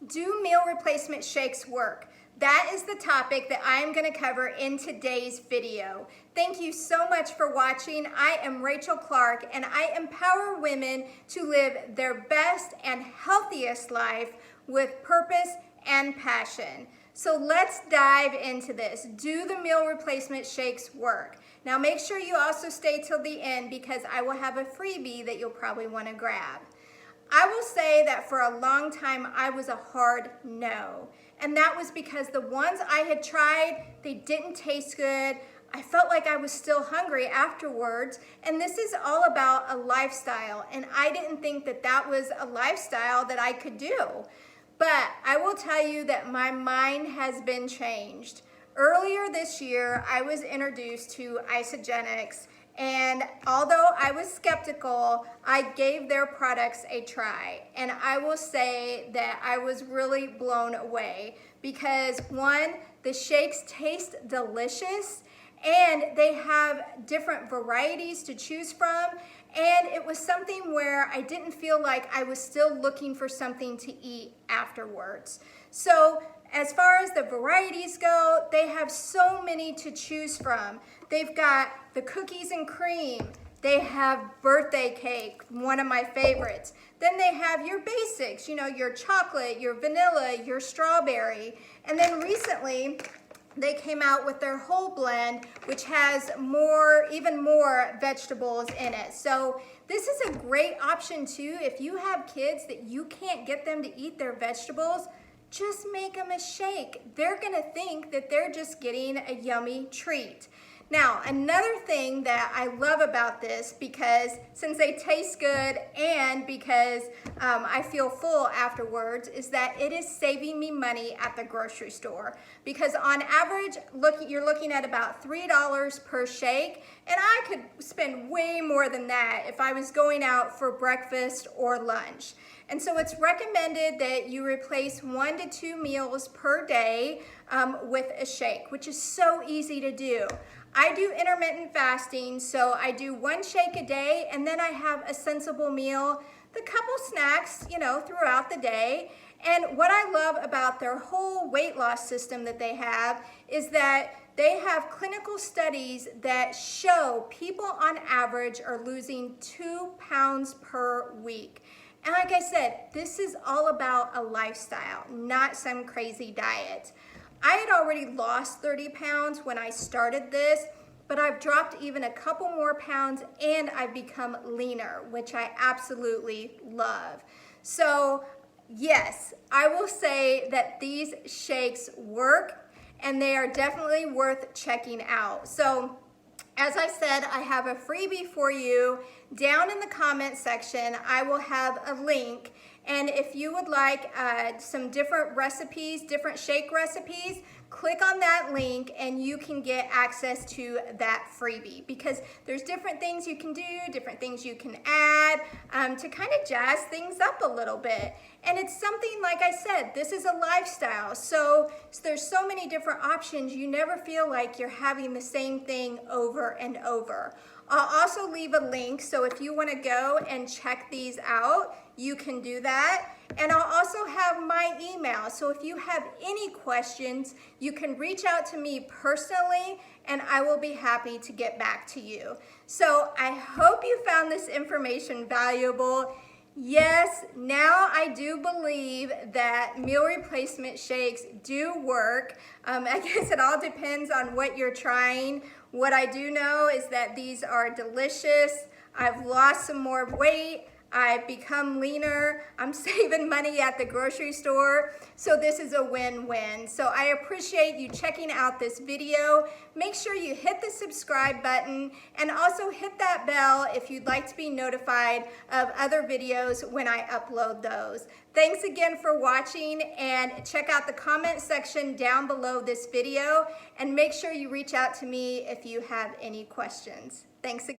Do meal replacement shakes work? That is the topic that I am going to cover in today's video. Thank you so much for watching. I am Rachel Clark and I empower women to live their best and healthiest life with purpose and passion. So let's dive into this. Do the meal replacement shakes work? Now make sure you also stay till the end because I will have a freebie that you'll probably want to grab. I will say that for a long time I was a hard no. And that was because the ones I had tried, they didn't taste good. I felt like I was still hungry afterwards. And this is all about a lifestyle. And I didn't think that that was a lifestyle that I could do. But I will tell you that my mind has been changed. Earlier this year, I was introduced to Isagenix. And although I was skeptical, I gave their products a try. And I will say that I was really blown away because one, the shakes taste delicious and they have different varieties to choose from. And it was something where I didn't feel like I was still looking for something to eat afterwards. So as far as the varieties go, they have so many to choose from. They've got the cookies and cream. They have birthday cake, one of my favorites. Then they have your basics, your chocolate, your vanilla, your strawberry. And then recently, they came out with their whole blend, which has even more vegetables in it. So this is a great option too. If you have kids that you can't get them to eat their vegetables, just make them a shake. They're gonna think that they're just getting a yummy treat. Now, another thing that I love about this, because since they taste good and because I feel full afterwards, is that it is saving me money at the grocery store. Because on average, you're looking at about $3 per shake, and I could spend way more than that if I was going out for breakfast or lunch. And so it's recommended that you replace 1 to 2 meals per day with a shake, which is so easy to do. I do intermittent fasting, so I do 1 shake a day, and then I have a sensible meal, the couple snacks, throughout the day. And what I love about their whole weight loss system that they have is that they have clinical studies that show people on average are losing 2 pounds per week. And like I said, this is all about a lifestyle, not some crazy diet. I had already lost 30 pounds when I started this, but I've dropped even a couple more pounds and I've become leaner, which I absolutely love. So yes, I will say that these shakes work and they are definitely worth checking out. So as I said, I have a freebie for you. Down in the comment section, I will have a link. And if you would like some different recipes, different shake recipes, click on that link and you can get access to that freebie, because there's different things you can do, different things you can add to kind of jazz things up a little bit. And it's something, like I said, this is a lifestyle. So there's so many different options. You never feel like you're having the same thing over and over. I'll also leave a link, so if you want to go and check these out, you can do that. And I'll also have my email, so if you have any questions, you can reach out to me personally and I will be happy to get back to you. So I hope you found this information valuable. Yes, now I do believe that meal replacement shakes do work. I guess it all depends on what you're trying. What I do know is that these are delicious. I've lost some more weight. I've become leaner. I'm saving money at the grocery store. So this is a win-win. So I appreciate you checking out this video. Make sure you hit the subscribe button and also hit that bell if you'd like to be notified of other videos when I upload those. Thanks again for watching, and check out the comment section down below this video and make sure you reach out to me if you have any questions. Thanks again.